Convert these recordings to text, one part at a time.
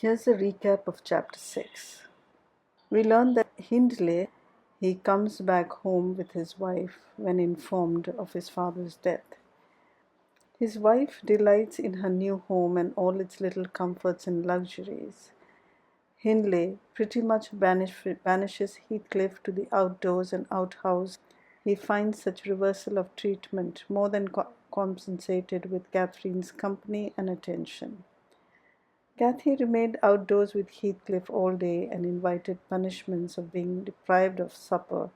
Here's a recap of chapter 6. We learn that Hindley he comes back home with his wife when informed of his father's death. His wife delights in her new home and all its little comforts and luxuries. Hindley pretty much banishes Heathcliff to the outdoors and outhouse. He finds such reversal of treatment more than compensated with Catherine's company and attention. Cathy remained outdoors with Heathcliff all day and invited punishments of being deprived of supper.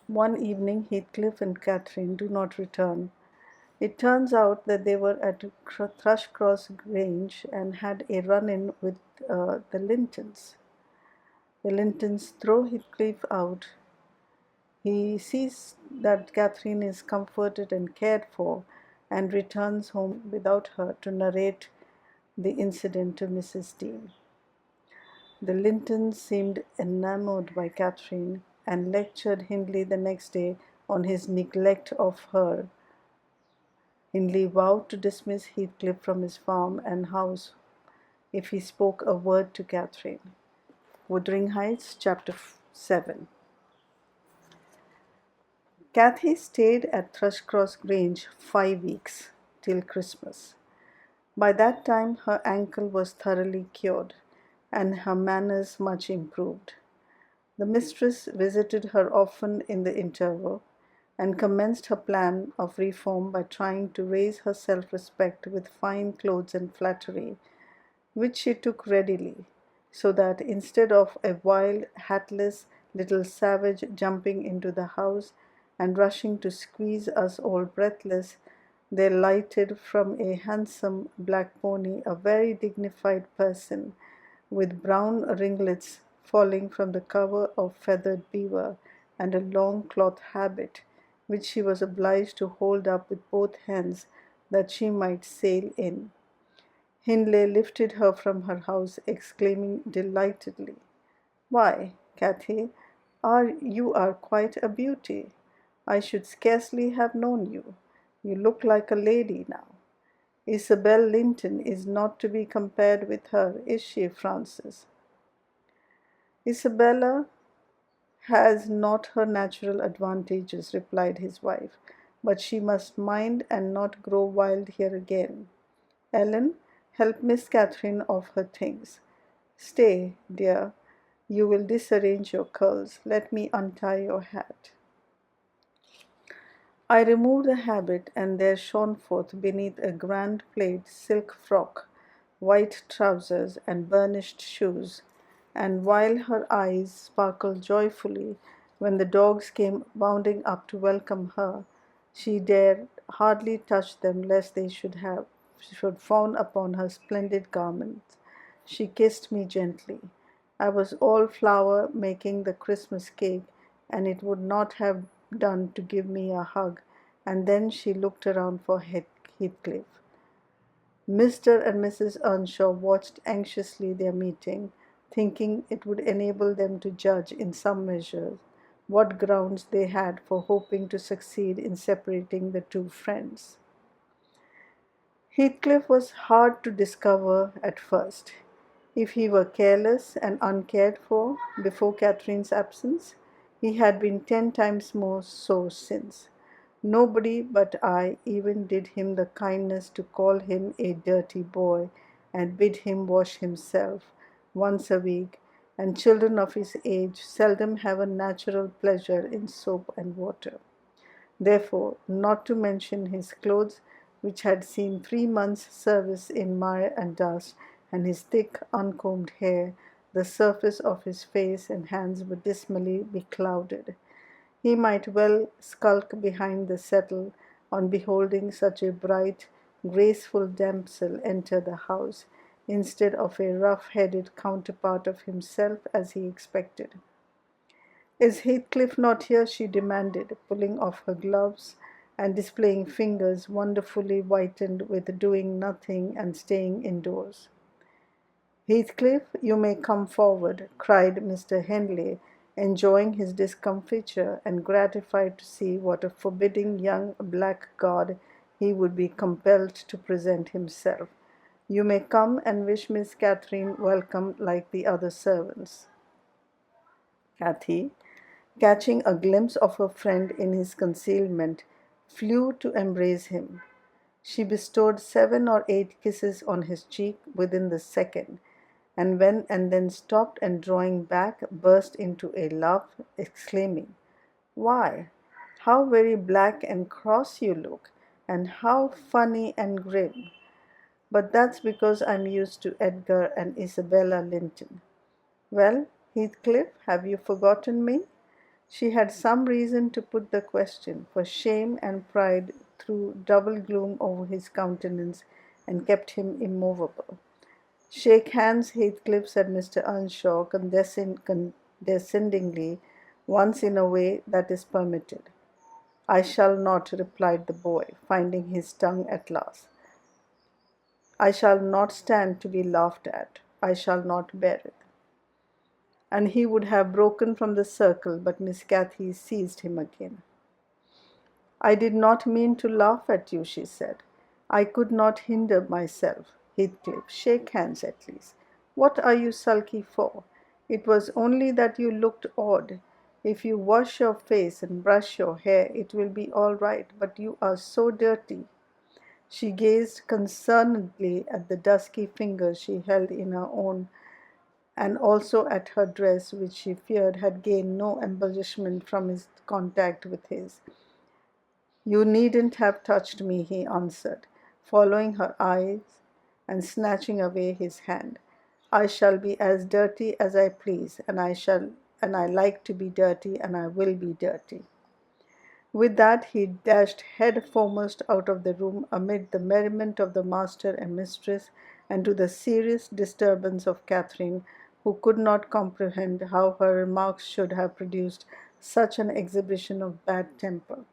One evening, Heathcliff and Catherine do not return. It turns out that they were at Thrushcross Grange and had a run-in with the Lintons. The Lintons throw Heathcliff out. He sees that Catherine is comforted and cared for and returns home without her to narrate the incident to Mrs. Dean. The Lintons seemed enamored by Catherine and lectured Hindley the next day on his neglect of her. Hindley vowed to dismiss Heathcliff from his farm and house if he spoke a word to Catherine. Wuthering Heights, chapter 7. Cathy stayed at Thrushcross Grange 5 weeks, till Christmas. By that time her ankle was thoroughly cured, and her manners much improved. The mistress visited her often in the interval, and commenced her plan of reform by trying to raise her self-respect with fine clothes and flattery, which she took readily, so that instead of a wild, hatless little savage jumping into the house and rushing to squeeze us all breathless, there lighted from a handsome black pony a very dignified person, with brown ringlets falling from the cover of feathered beaver, and a long cloth habit, which she was obliged to hold up with both hands that she might sail in. Hindley lifted her from her house, exclaiming delightedly, "Why, Cathy, you are quite a beauty. I should scarcely have known you. You look like a lady now. Isabel Linton is not to be compared with her, is she, Francis?" "Isabella has not her natural advantages," replied his wife, "but she must mind and not grow wild here again. Ellen, help Miss Catherine off her things. Stay, dear, you will disarrange your curls. Let me untie your hat." I removed the habit, and there shone forth beneath a grand plaid silk frock, white trousers, and burnished shoes, and while her eyes sparkled joyfully when the dogs came bounding up to welcome her, she dared hardly touch them lest they should fawn upon her splendid garments. She kissed me gently. I was all flour making the Christmas cake, and it would not have done to give me a hug, and then she looked around for Heathcliff. Mr. and Mrs. Earnshaw watched anxiously their meeting, thinking it would enable them to judge in some measure what grounds they had for hoping to succeed in separating the two friends. Heathcliff was hard to discover at first. If he were careless and uncared for before Catherine's absence, he had been 10 times more so since. Nobody but I even did him the kindness to call him a dirty boy and bid him wash himself once a week, and children of his age seldom have a natural pleasure in soap and water. Therefore, not to mention his clothes, which had seen 3 months' service in mire and dust, and his thick, uncombed hair, the surface of his face and hands were dismally beclouded. He might well skulk behind the settle on beholding such a bright, graceful damsel enter the house, instead of a rough-headed counterpart of himself as he expected. "Is Heathcliff not here?" she demanded, pulling off her gloves and displaying fingers wonderfully whitened with doing nothing and staying indoors. "Heathcliff, you may come forward," cried Mr. Hindley, enjoying his discomfiture and gratified to see what a forbidding young blackguard he would be compelled to present himself. You may come and wish Miss Catherine welcome like the other servants." Cathy, catching a glimpse of her friend in his concealment, flew to embrace him. She bestowed 7 or 8 kisses on his cheek within the second, and then stopped and drawing back, burst into a laugh, exclaiming, "Why, how very black and cross you look, and how funny and grim! But that's because I'm used to Edgar and Isabella Linton. Well, Heathcliff, have you forgotten me?" She had some reason to put the question, for shame and pride threw double gloom over his countenance and kept him immovable. "Shake hands, Heathcliff," said Mr. Earnshaw condescendingly, "once in a way that is permitted." "I shall not," replied the boy, finding his tongue at last. "I shall not stand to be laughed at. I shall not bear it." And he would have broken from the circle, but Miss Cathy seized him again. "I did not mean to laugh at you," she said. "I could not hinder myself. Heathcliff, shake hands at least. What are you sulky for? It was only that you looked odd. If you wash your face and brush your hair, it will be all right, but you are so dirty." She gazed concernedly at the dusky fingers she held in her own, and also at her dress, which she feared had gained no embellishment from his contact with his. "You needn't have touched me," he answered, following her eyes and snatching away his hand. "I shall be as dirty as I please, and I like to be dirty, and I will be dirty." With that he dashed head foremost out of the room amid the merriment of the master and mistress, and to the serious disturbance of Catherine, who could not comprehend how her remarks should have produced such an exhibition of bad temper.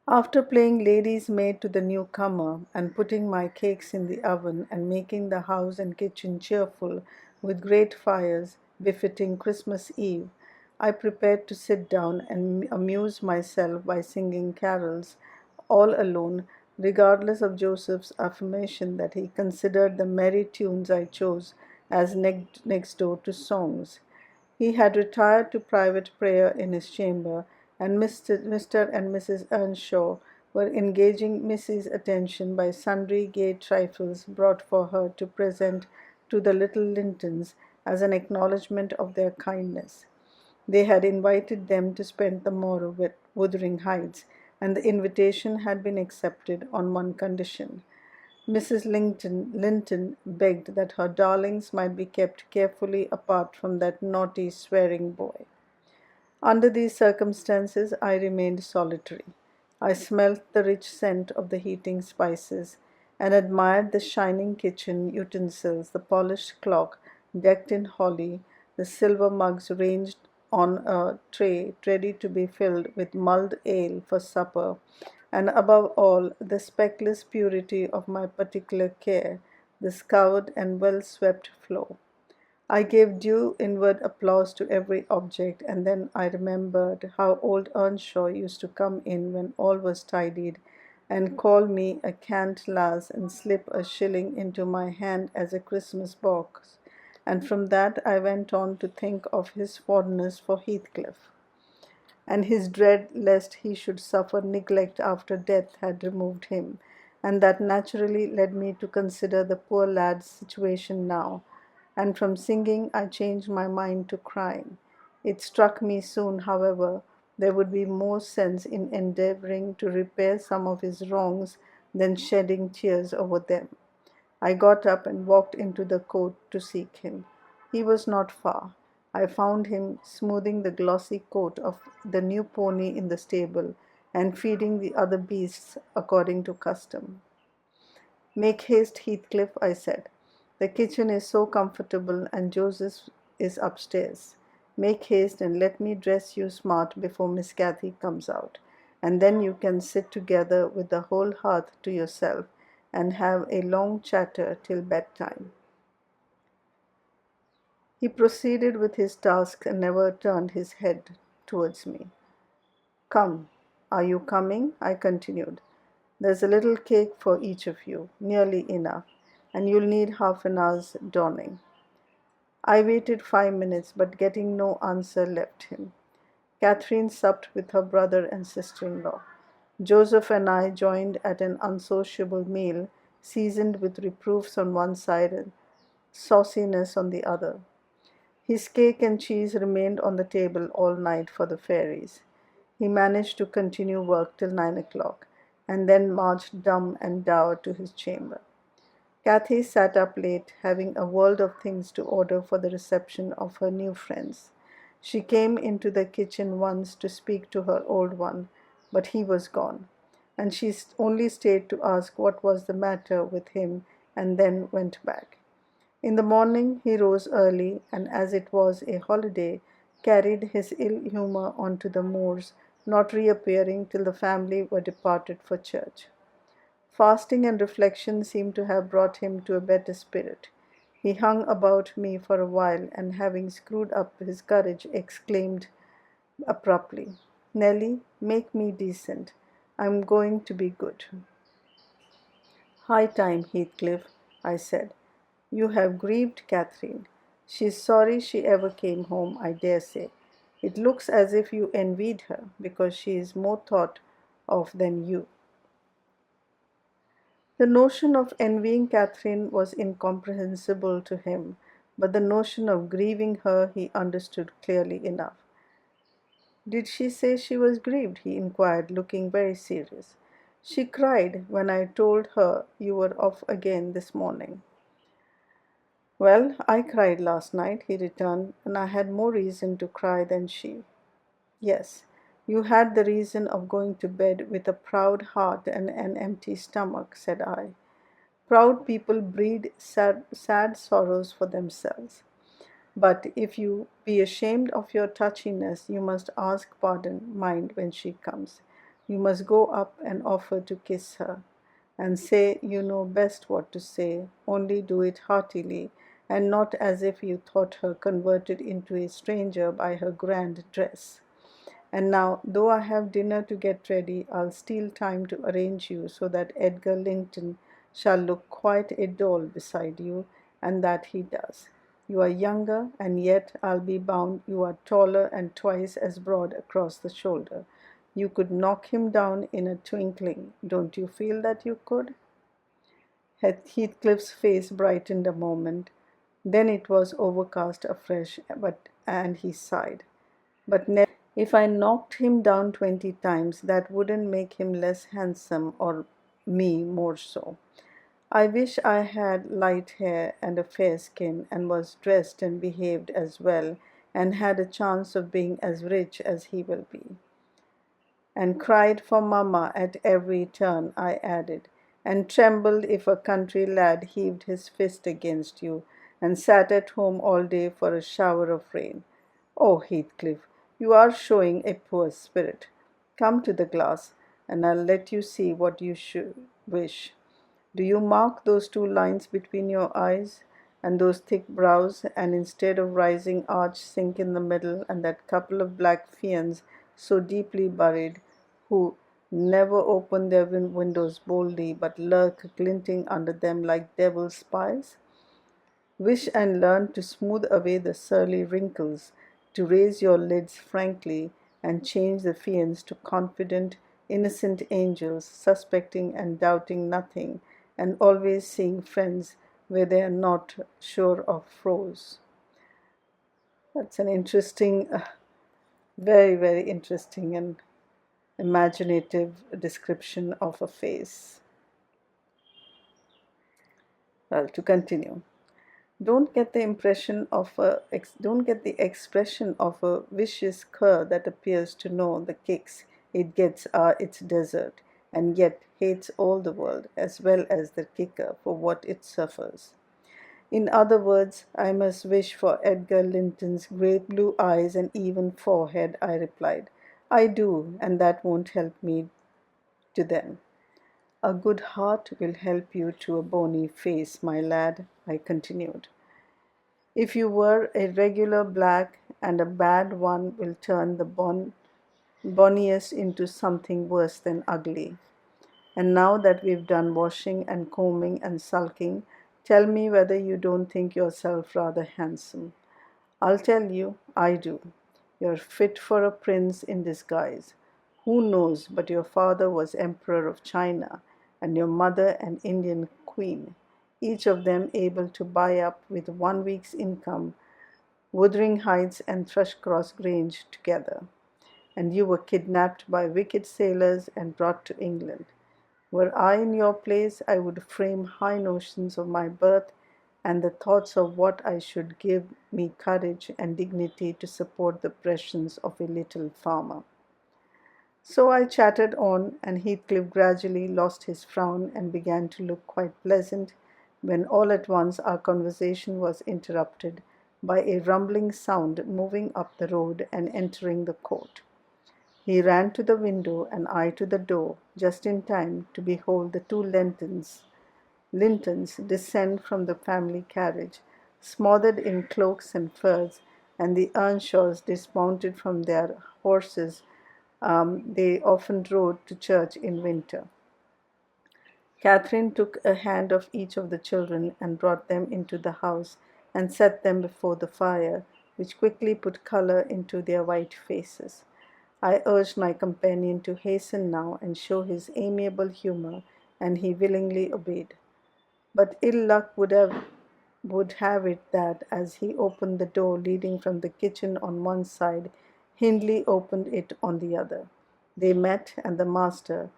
After playing lady's maid to the newcomer, and putting my cakes in the oven, and making the house and kitchen cheerful with great fires befitting Christmas Eve, I prepared to sit down and amuse myself by singing carols all alone, regardless of Joseph's affirmation that he considered the merry tunes I chose as next door to songs. He had retired to private prayer in his chamber, and Mr. and Mrs. Earnshaw were engaging Missy's attention by sundry gay trifles brought for her to present to the little Lintons as an acknowledgment of their kindness. They had invited them to spend the morrow at Wuthering Heights, and the invitation had been accepted on one condition. Mrs. Linton begged that her darlings might be kept carefully apart from that naughty, swearing boy. Under these circumstances, I remained solitary. I smelt the rich scent of the heating spices, and admired the shining kitchen utensils, the polished clock decked in holly, the silver mugs ranged on a tray ready to be filled with mulled ale for supper, and above all, the speckless purity of my particular care, the scoured and well-swept floor. I gave due inward applause to every object, and then I remembered how old Earnshaw used to come in when all was tidied, and call me a cant lass and slip a shilling into my hand as a Christmas box, and from that I went on to think of his fondness for Heathcliff, and his dread lest he should suffer neglect after death had removed him, and that naturally led me to consider the poor lad's situation now, and from singing I changed my mind to crying. It struck me soon, however, there would be more sense in endeavoring to repair some of his wrongs than shedding tears over them. I got up and walked into the court to seek him. He was not far. I found him smoothing the glossy coat of the new pony in the stable and feeding the other beasts according to custom. "Make haste, Heathcliff," I said. "The kitchen is so comfortable and Joseph is upstairs. Make haste and let me dress you smart before Miss Cathy comes out, and then you can sit together with the whole hearth to yourself and have a long chatter till bedtime." He proceeded with his task and never turned his head towards me. "Come, are you coming?" I continued. There's a little cake for each of you, nearly enough, and you'll need half an hour's donning." I waited 5 minutes, but getting no answer left him. Catherine supped with her brother and sister-in-law. Joseph and I joined at an unsociable meal, seasoned with reproofs on one side and sauciness on the other. His cake and cheese remained on the table all night for the fairies. He managed to continue work till 9 o'clock, and then marched dumb and dour to his chamber. Cathy sat up late, having a world of things to order for the reception of her new friends. She came into the kitchen once to speak to her old one, but he was gone, and she only stayed to ask what was the matter with him and then went back. In the morning he rose early, and as it was a holiday, carried his ill humour on to the moors, not reappearing till the family were departed for church. Fasting and reflection seemed to have brought him to a better spirit. He hung about me for a while, and having screwed up his courage, exclaimed abruptly, "Nelly, make me decent. I'm going to be good." "High time, Heathcliff," I said. "You have grieved Catherine. She is sorry she ever came home, I dare say. It looks as if you envied her, because she is more thought of than you." The notion of envying Catherine was incomprehensible to him, but the notion of grieving her he understood clearly enough. "Did she say she was grieved?" he inquired, looking very serious. "She cried when I told her you were off again this morning." "Well, I cried last night," he returned, "and I had more reason to cry than she." "Yes, you had the reason of going to bed with a proud heart and an empty stomach," said I. "Proud people breed sad sorrows for themselves. But if you be ashamed of your touchiness, you must ask pardon, mind, when she comes. You must go up and offer to kiss her, and say you know best what to say, only do it heartily, and not as if you thought her converted into a stranger by her grand dress. And now, though I have dinner to get ready, I'll steal time to arrange you so that Edgar Linton shall look quite a doll beside you, and that he does. You are younger, and yet I'll be bound you are taller and twice as broad across the shoulder. You could knock him down in a twinkling. Don't you feel that you could?" Heathcliff's face brightened a moment. Then it was overcast afresh, and he sighed. "But if I knocked him down 20 times, that wouldn't make him less handsome, or me more so. I wish I had light hair and a fair skin, and was dressed and behaved as well, and had a chance of being as rich as he will be." "And cried for mamma at every turn," I added, "and trembled if a country lad heaved his fist against you, and sat at home all day for a shower of rain. Oh, Heathcliff, you are showing a poor spirit. Come to the glass, and I'll let you see what you should wish. Do you mark those 2 lines between your eyes, and those thick brows, and instead of rising arch sink in the middle, and that couple of black fiends so deeply buried, who never open their windows boldly, but lurk glinting under them like devil's spies? Wish and learn to smooth away the surly wrinkles, to raise your lids frankly, and change the fiends to confident, innocent angels, suspecting and doubting nothing, and always seeing friends where they are not sure of foes." That's an interesting, very, very interesting and imaginative description of a face. Well, to continue. Don't get the expression of a vicious cur that appears to know the kicks it gets are its desert, and yet hates all the world as well as the kicker for what it suffers. In other words, I must wish for Edgar Linton's great blue eyes and even forehead, I replied. "I do, and that won't help me to them." "A good heart will help you to a bony face, my lad," I continued. "If you were a regular black, and a bad one will turn the bonniest into something worse than ugly." And now that we've done washing and combing and sulking, tell me whether you don't think yourself rather handsome. I'll tell you, I do. You're fit for a prince in disguise. Who knows but your father was Emperor of China and your mother an Indian queen, each of them able to buy up with 1 week's income Wuthering Heights and Thrushcross Grange together. And you were kidnapped by wicked sailors and brought to England. Were I in your place, I would frame high notions of my birth and the thoughts of what I should give me courage and dignity to support the oppressions of a little farmer. So I chatted on, and Heathcliff gradually lost his frown and began to look quite pleasant, when all at once our conversation was interrupted by a rumbling sound moving up the road and entering the court. He ran to the window and I to the door, just in time to behold the two Lintons descend from the family carriage, smothered in cloaks and furs, and the Earnshaws dismounted from their horses they often rode to church in winter. Catherine took a hand of each of the children and brought them into the house and set them before the fire, which quickly put color into their white faces. I urged my companion to hasten now and show his amiable humor, and he willingly obeyed. But ill luck would have it that as he opened the door leading from the kitchen on one side, Hindley opened it on the other. They met, and the master,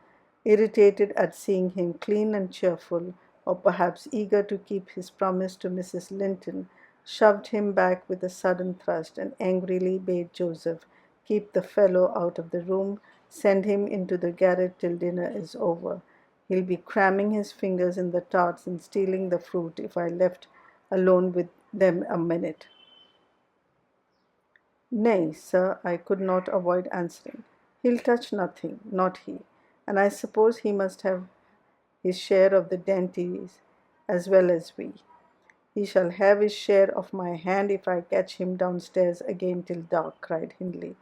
irritated at seeing him clean and cheerful, or perhaps eager to keep his promise to Mrs. Linton, shoved him back with a sudden thrust and angrily bade Joseph keep the fellow out of the room, send him into the garret till dinner is over. He'll be cramming his fingers in the tarts and stealing the fruit if I left alone with them a minute. Nay, sir, I could not avoid answering. He'll touch nothing, not he, and I suppose he must have his share of the dainties as well as we. He shall have his share of my hand if I catch him downstairs again till dark, cried Hindley.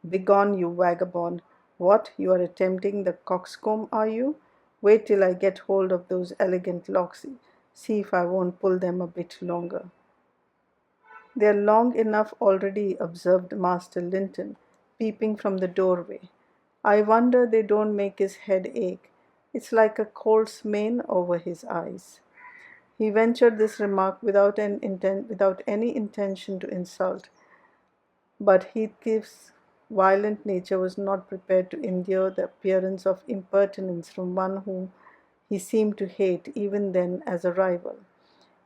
Begone, you vagabond! What, you are attempting the coxcomb, are you? Wait till I get hold of those elegant locks, see if I won't pull them a bit longer. They're long enough already, observed Master Linton, peeping from the doorway. I wonder they don't make his head ache. It's like a colt's mane over his eyes. He ventured this remark without any intention to insult, but Heathcliff's violent nature was not prepared to endure the appearance of impertinence from one whom he seemed to hate even then as a rival.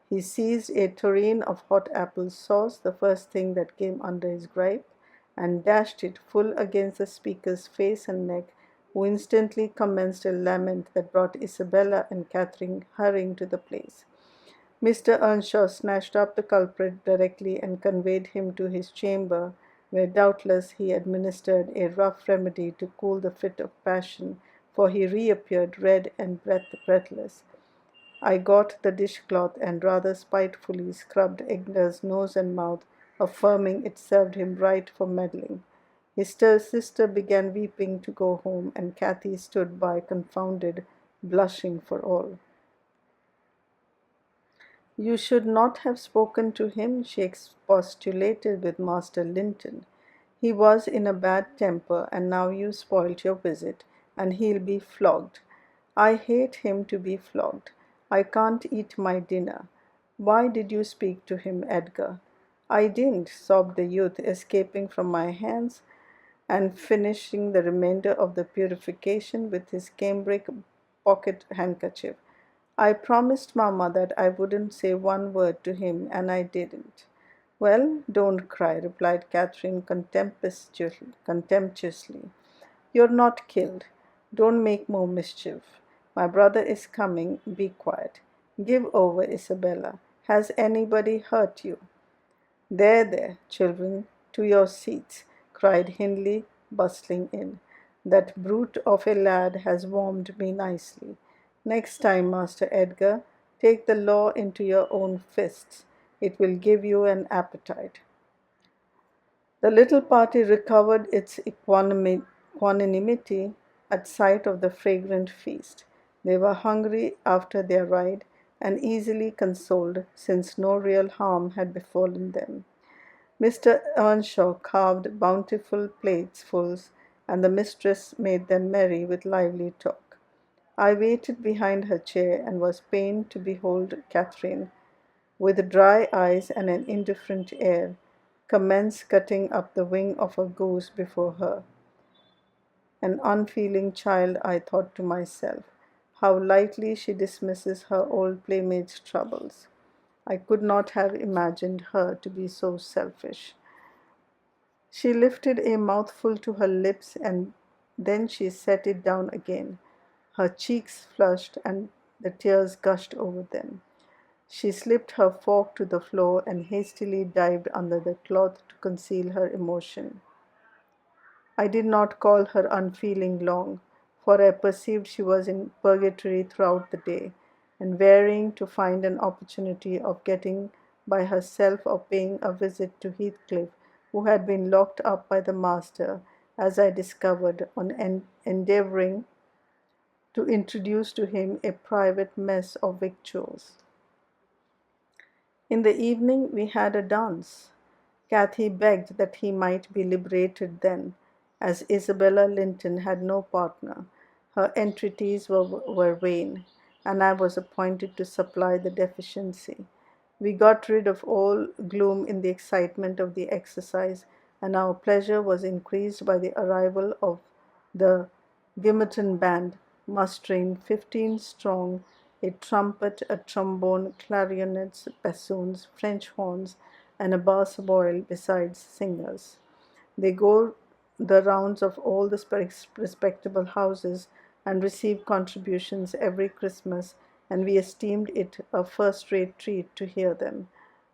He seized a tureen of hot apple sauce, the first thing that came under his gripe, and dashed it full against the speaker's face and neck, who instantly commenced a lament that brought Isabella and Catherine hurrying to the place. Mr. Earnshaw snatched up the culprit directly and conveyed him to his chamber, where doubtless he administered a rough remedy to cool the fit of passion, for he reappeared red and breathless. I got the dishcloth and rather spitefully scrubbed Edgar's nose and mouth, affirming it served him right for meddling. His sister began weeping to go home, and Cathy stood by confounded, blushing for all. You should not have spoken to him, she expostulated with Master Linton. He was in a bad temper, and now you spoilt your visit, and he'll be flogged. I hate him to be flogged. I can't eat my dinner. Why did you speak to him, Edgar? I didn't, sobbed the youth, escaping from my hands and finishing the remainder of the purification with his cambric pocket handkerchief. I promised Mamma that I wouldn't say one word to him, and I didn't. Well, don't cry, replied Catherine contemptuously. You're not killed. Don't make more mischief. My brother is coming. Be quiet. Give over, Isabella. Has anybody hurt you? There, there, children, to your seats, cried Hindley, bustling in. That brute of a lad has warmed me nicely. Next time, Master Edgar, take the law into your own fists. It will give you an appetite. The little party recovered its equanimity at sight of the fragrant feast. They were hungry after their ride and easily consoled since no real harm had befallen them. Mr. Earnshaw carved bountiful platefuls, and the mistress made them merry with lively talk. I waited behind her chair and was pained to behold Catherine, with dry eyes and an indifferent air, commence cutting up the wing of a goose before her. An unfeeling child, I thought to myself. How lightly she dismisses her old playmate's troubles. I could not have imagined her to be so selfish. She lifted a mouthful to her lips and then she set it down again. Her cheeks flushed and the tears gushed over them. She slipped her fork to the floor and hastily dived under the cloth to conceal her emotion. I did not call her unfeeling long, for I perceived she was in purgatory throughout the day, and wearying to find an opportunity of getting by herself or paying a visit to Heathcliff, who had been locked up by the master, as I discovered on endeavouring to introduce to him a private mess of victuals. In the evening we had a dance. Cathy begged that he might be liberated then, as Isabella Linton had no partner. Her entreaties were vain, and I was appointed to supply the deficiency. We got rid of all gloom in the excitement of the exercise, and our pleasure was increased by the arrival of the Gimmerton band, mustering 15 strong, a trumpet, a trombone, clarionets, bassoons, French horns, and a bass viol besides singers. They go the rounds of all the respectable houses and receive contributions every Christmas, and we esteemed it a first-rate treat to hear them.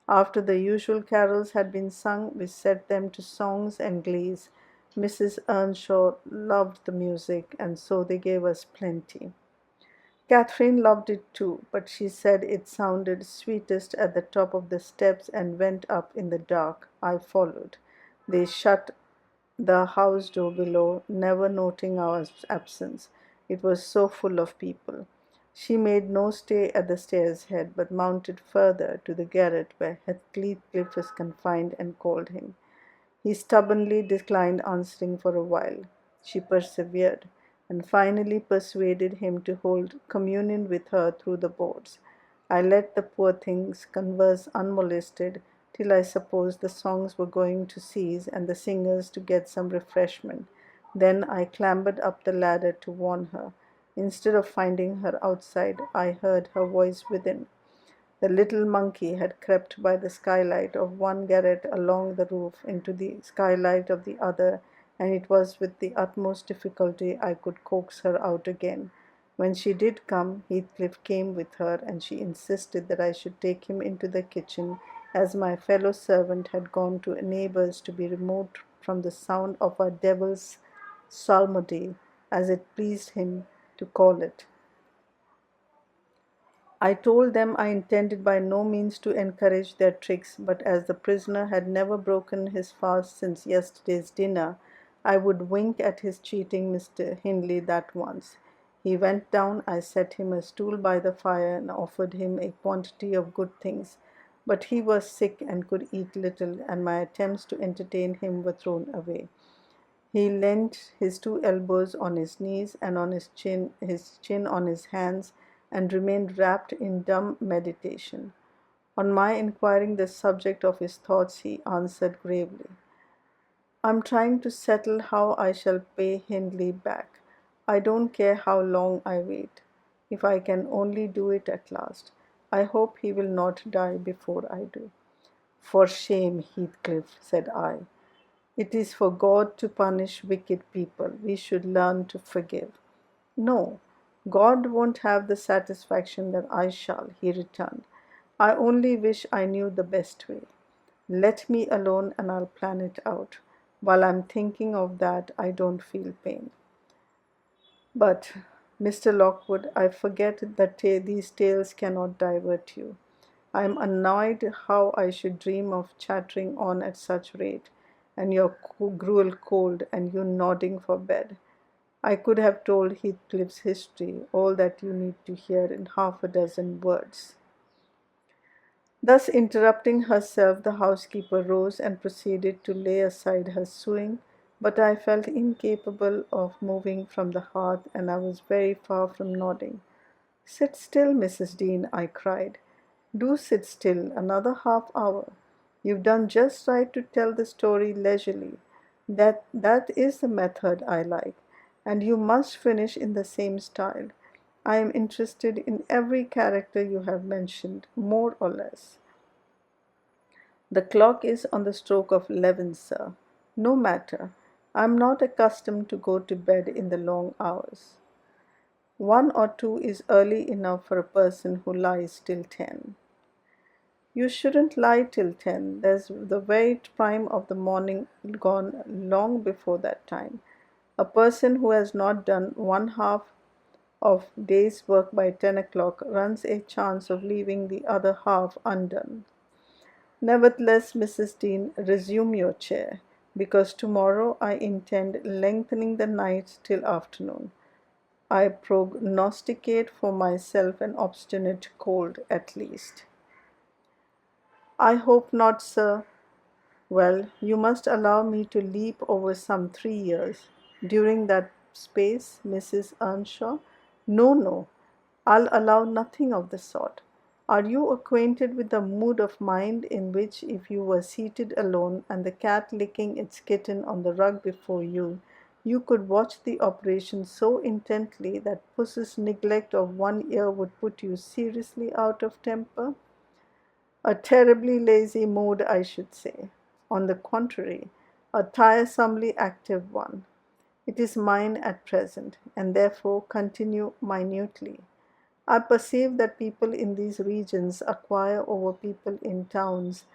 After the usual carols had been sung, we set them to songs and glees. Mrs. Earnshaw loved the music, and so they gave us plenty. Catherine loved it too, but she said it sounded sweetest at the top of the steps and went up in the dark. I followed. They shut the house door below, never noting our absence. It was so full of people. She made no stay at the stairs head, but mounted further to the garret where Heathcliff was confined and called him. He stubbornly declined answering for a while. She persevered, and finally persuaded him to hold communion with her through the boards. I let the poor things converse unmolested till I supposed the songs were going to cease and the singers to get some refreshment. Then I clambered up the ladder to warn her. Instead of finding her outside, I heard her voice within. The little monkey had crept by the skylight of one garret along the roof into the skylight of the other, and it was with the utmost difficulty I could coax her out again. When she did come, Heathcliff came with her, and she insisted that I should take him into the kitchen, as my fellow servant had gone to a neighbour's to be removed from the sound of our devil's psalmody, as it pleased him to call it. I told them I intended by no means to encourage their tricks, but as the prisoner had never broken his fast since yesterday's dinner, I would wink at his cheating Mr. Hindley that once. He went down, I set him a stool by the fire and offered him a quantity of good things, but he was sick and could eat little, and my attempts to entertain him were thrown away. He leant his two elbows on his knees and on his chin on his hands, and remained wrapped in dumb meditation. On my inquiring the subject of his thoughts, he answered gravely, "I am trying to settle how I shall pay Hindley back. I don't care how long I wait, if I can only do it at last. I hope he will not die before I do." "For shame, Heathcliff," said I. "It is for God to punish wicked people. We should learn to forgive." "No, God won't have the satisfaction that I shall," he returned. "I only wish I knew the best way. Let me alone and I'll plan it out. While I'm thinking of that, I don't feel pain. But, Mr. Lockwood, I forget that these tales cannot divert you. I am annoyed how I should dream of chattering on at such rate, and your gruel cold, and you nodding for bed. I could have told Heathcliff's history, all that you need to hear in half a dozen words. Thus interrupting herself, the housekeeper rose and proceeded to lay aside her sewing, but I felt incapable of moving from the hearth, and I was very far from nodding. "Sit still, Mrs. Dean," I cried. "Do sit still another half hour. You've done just right to tell the story leisurely. That is the method I like, and you must finish in the same style. I am interested in every character you have mentioned, more or less." "The clock is on the stroke of 11, sir." "No matter. I am not accustomed to go to bed in the long hours. 1 or 2 is early enough for a person who lies till 10. "You shouldn't lie till 10. There's the very prime of the morning gone long before that time. A person who has not done one half of day's work by 10 o'clock runs a chance of leaving the other half undone. Nevertheless, Mrs. Dean, resume your chair, because tomorrow I intend lengthening the night till afternoon. I prognosticate for myself an obstinate cold, at least." "I hope not, sir." "Well, you must allow me to leap over some 3 years. During that space, Mrs. Earnshaw—" "No, no, I'll allow nothing of the sort. Are you acquainted with the mood of mind in which, if you were seated alone and the cat licking its kitten on the rug before you, you could watch the operation so intently that puss's neglect of one ear would put you seriously out of temper? A terribly lazy mood, I should say. On the contrary, a tiresomely active one. It is mine at present, and therefore continue minutely. I perceive that people in these regions acquire over people in towns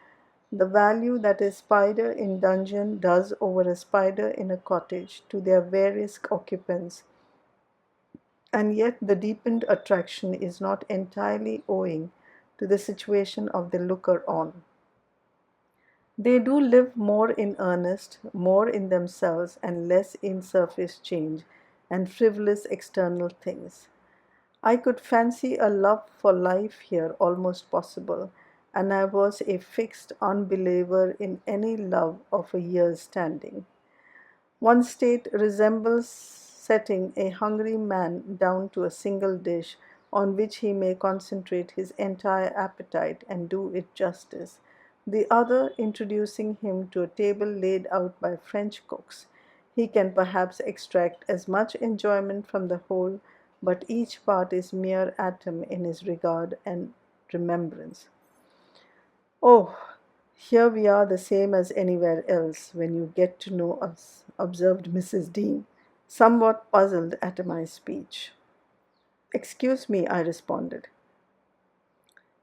the value that a spider in dungeon does over a spider in a cottage to their various occupants, and yet the deepened attraction is not entirely owing to the situation of the looker-on. They do live more in earnest, more in themselves, and less in surface change and frivolous external things. I could fancy a love for life here almost possible, and I was a fixed unbeliever in any love of a year's standing. One state resembles setting a hungry man down to a single dish on which he may concentrate his entire appetite and do it justice. The other, introducing him to a table laid out by French cooks. He can perhaps extract as much enjoyment from the whole, but each part is mere atom in his regard and remembrance. "Oh, here we are the same as anywhere else when you get to know us," observed Mrs. Dean, somewhat puzzled at my speech. "Excuse me," I responded.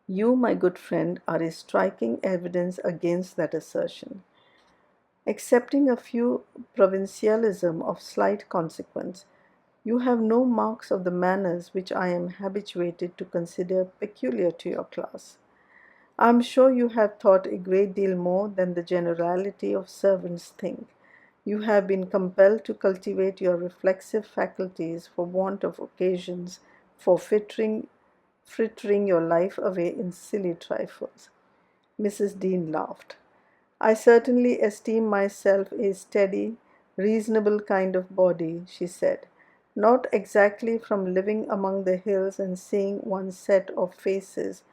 "You, my good friend, are a striking evidence against that assertion. Excepting a few provincialism of slight consequence, you have no marks of the manners which I am habituated to consider peculiar to your class. I am sure you have thought a great deal more than the generality of servants think. You have been compelled to cultivate your reflexive faculties for want of occasions for frittering your life away in silly trifles." Mrs. Dean laughed. "I certainly esteem myself a steady, reasonable kind of body," she said. "Not exactly from living among the hills and seeing one set of faces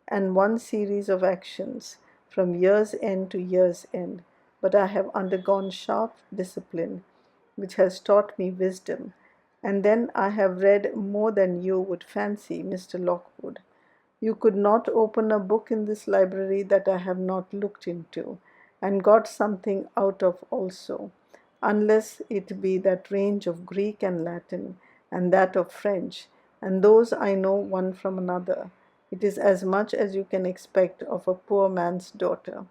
and one series of actions from year's end to year's end, but I have undergone sharp discipline, which has taught me wisdom. And then I have read more than you would fancy, Mr. Lockwood. You could not open a book in this library that I have not looked into, and got something out of also, unless it be that range of Greek and Latin, and that of French, and those I know one from another. It is as much as you can expect of a poor man's daughter.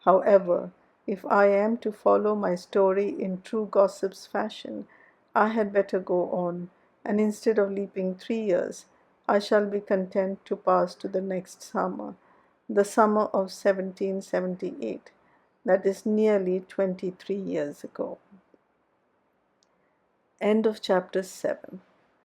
However, if I am to follow my story in true gossip's fashion, I had better go on, and instead of leaping 3 years, I shall be content to pass to the next summer, the summer of 1778. That is nearly 23 years ago. End of chapter 7.